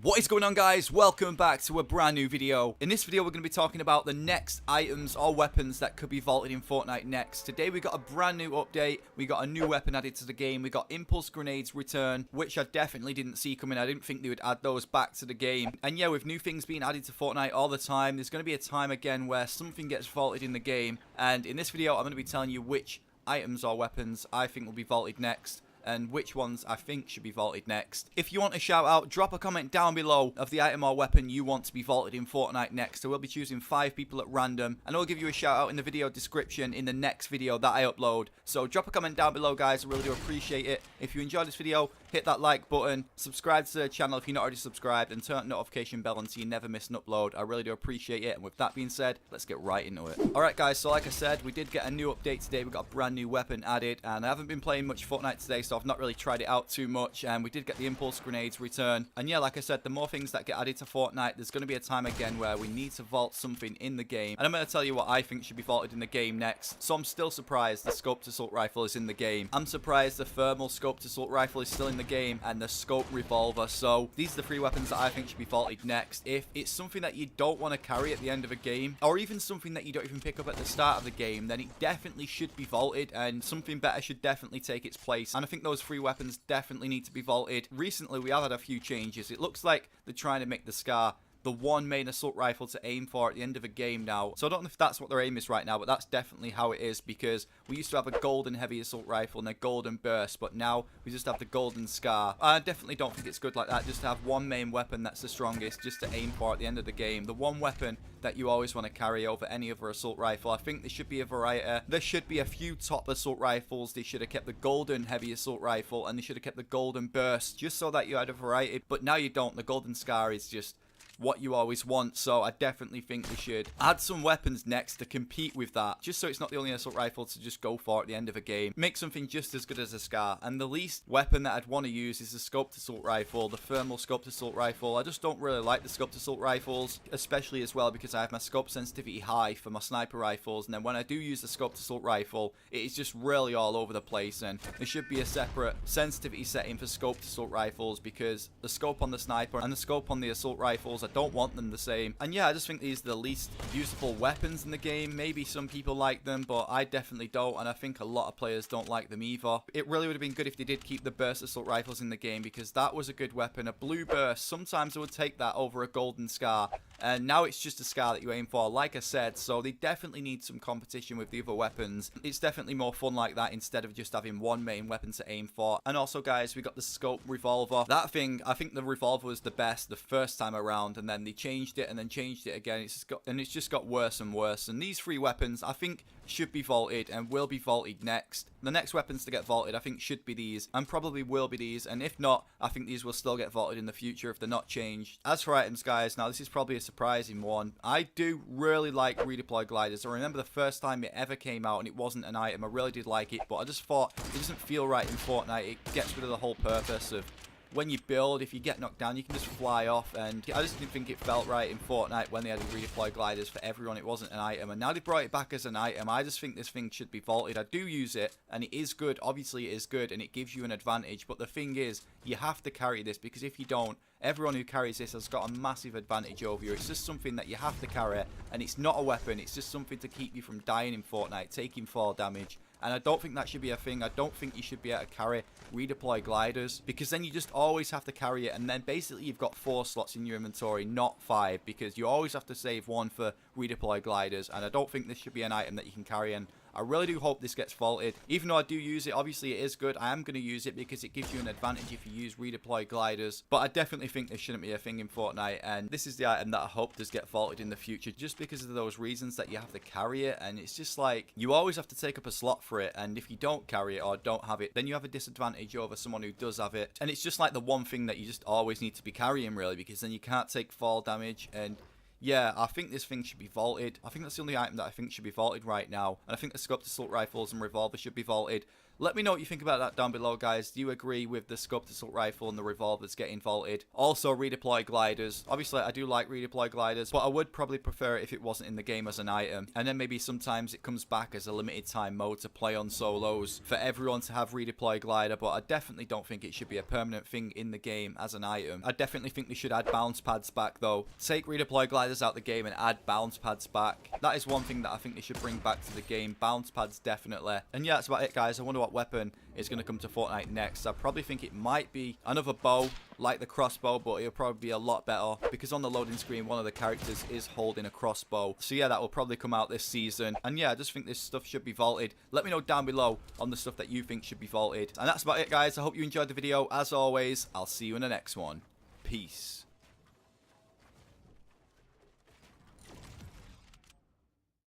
What is going on, guys? Welcome back to a brand new video. In this video we're going to be talking about the next items or weapons that could be vaulted in Fortnite next. Today we got a brand new update. We got a new weapon added to the game. We got impulse grenades return, which I definitely didn't see coming. I didn't think they would add those back to the game. And yeah, with new things being added to Fortnite all the time, there's going to be a time again where something gets vaulted in the game. And in this video I'm going to be telling you which items or weapons I think will be vaulted next, and which ones I think should be vaulted next. If you want a shout out, drop a comment down below of the item or weapon you want to be vaulted in Fortnite next. I will be choosing 5 people at random, and I'll give you a shout out in the video description in the next video that I upload. So drop a comment down below, guys. I really do appreciate it. If you enjoyed this video, hit that like button, subscribe to the channel if you're not already subscribed, and turn on the notification bell on so you never miss an upload. I really do appreciate it. And with that being said, let's get right into it. Alright guys, so like I said, we did get a new update today. We got a brand new weapon added, and I haven't been playing much Fortnite today, so I've not really tried it out too much. And we did get the impulse grenades return. And yeah, like I said, the more things that get added to Fortnite, there's going to be a time again where we need to vault something in the game. And I'm going to tell you what I think should be vaulted in the game next. So I'm still surprised the scoped assault rifle is in the game. I'm surprised the thermal scoped assault rifle is still in the game, and the scope revolver. So these are the 3 weapons that I think should be vaulted next. If it's something that you don't want to carry at the end of a game, or even something that you don't even pick up at the start of the game, then it definitely should be vaulted, and something better should definitely take its place. And I think those 3 weapons definitely need to be vaulted. Recently we have had a few changes. It looks like they're trying to make the Scar the one main assault rifle to aim for at the end of a game now. So I don't know if that's what their aim is right now, but that's definitely how it is, because we used to have a golden heavy assault rifle and a golden burst, but now we just have the golden Scar. I definitely don't think it's good like that, just to have one main weapon that's the strongest just to aim for at the end of the game. The one weapon that you always want to carry over any other assault rifle. I think there should be a variety. There should be a few top assault rifles. They should have kept the golden heavy assault rifle, and they should have kept the golden burst, just so that you had a variety. But now you don't. The golden Scar is just what you always want, so I definitely think we should add some weapons next to compete with that, just so it's not the only assault rifle to just go for at the end of a game. Make something just as good as a Scar. And the least weapon that I'd want to use is the scoped assault rifle, the thermal scoped assault rifle. I just don't really like the scoped assault rifles, especially as well because I have my scope sensitivity high for my sniper rifles, and then when I do use the scoped assault rifle, it is just really all over the place. And there should be a separate sensitivity setting for scoped assault rifles, because the scope on the sniper and the scope on the assault rifles, I don't want them the same. And yeah, I just think these are the least useful weapons in the game. Maybe some people like them, but I definitely don't, and I think a lot of players don't like them either. It really would have been good if they did keep the burst assault rifles in the game, because that was a good weapon. A blue burst, sometimes I would take that over a golden Scar, and now it's just a Scar that you aim for, like I said. So they definitely need some competition with the other weapons. It's definitely more fun like that, instead of just having one main weapon to aim for. And also, guys, we got the scope revolver. That thing, I think the revolver was the best the first time around, and then they changed it and then changed it again. It's just got worse and worse. And these 3 weapons I think should be vaulted and will be vaulted next. The next weapons to get vaulted I think should be these, and probably will be these, and if not, I think these will still get vaulted in the future if they're not changed. As for items, guys, now this is probably a surprising one. I do really like redeploy gliders. I remember the first time it ever came out and it wasn't an item. I really did like it, but I just thought it doesn't feel right in Fortnite. It gets rid of the whole purpose of when you build. If you get knocked down, you can just fly off, and I just didn't think it felt right in Fortnite when they had to redeploy gliders for everyone. It wasn't an item, and now they brought it back as an item. I just think this thing should be vaulted. I do use it, and it is good. Obviously it is good, and it gives you an advantage, but the thing is, you have to carry this, because if you don't, everyone who carries this has got a massive advantage over you. It's just something that you have to carry, and it's not a weapon. It's just something to keep you from dying in Fortnite, taking fall damage. And I don't think that should be a thing. I don't think you should be able to carry redeploy gliders, because then you just always have to carry it, and then basically you've got 4 slots in your inventory, not 5, because you always have to save 1 for redeploy gliders. And I don't think this should be an item that you can carry, and I really do hope this gets vaulted. Even though I do use it, obviously it is good. I am going to use it because it gives you an advantage if you use redeploy gliders. But I definitely think this shouldn't be a thing in Fortnite, and this is the item that I hope does get vaulted in the future, just because of those reasons that you have to carry it. And it's just like, you always have to take up a slot for it, and if you don't carry it or don't have it, then you have a disadvantage over someone who does have it. And it's just like the one thing that you just always need to be carrying, really, because then you can't take fall damage. And yeah, I think this thing should be vaulted. I think that's the only item that I think should be vaulted right now. And I think the scoped assault rifles and revolver should be vaulted. Let me know what you think about that down below, guys. Do you agree with the scoped assault rifle and the revolvers getting vaulted? Also, redeploy gliders. Obviously, I do like redeploy gliders, but I would probably prefer it if it wasn't in the game as an item. And then maybe sometimes it comes back as a limited time mode to play on solos for everyone to have redeploy glider, but I definitely don't think it should be a permanent thing in the game as an item. I definitely think they should add bounce pads back, though. Take redeploy gliders out the game and add bounce pads back. That is one thing that I think they should bring back to the game. Bounce pads, definitely. And yeah, that's about it, guys. I wonder what weapon is going to come to Fortnite next. I probably think it might be another bow like the crossbow, but it'll probably be a lot better because on the loading screen one of the characters is holding a crossbow. So yeah, that will probably come out this season. And yeah, I just think this stuff should be vaulted. Let me know down below on the stuff that you think should be vaulted. And that's about it, guys. I hope you enjoyed the video. As always, I'll see you in the next one. Peace.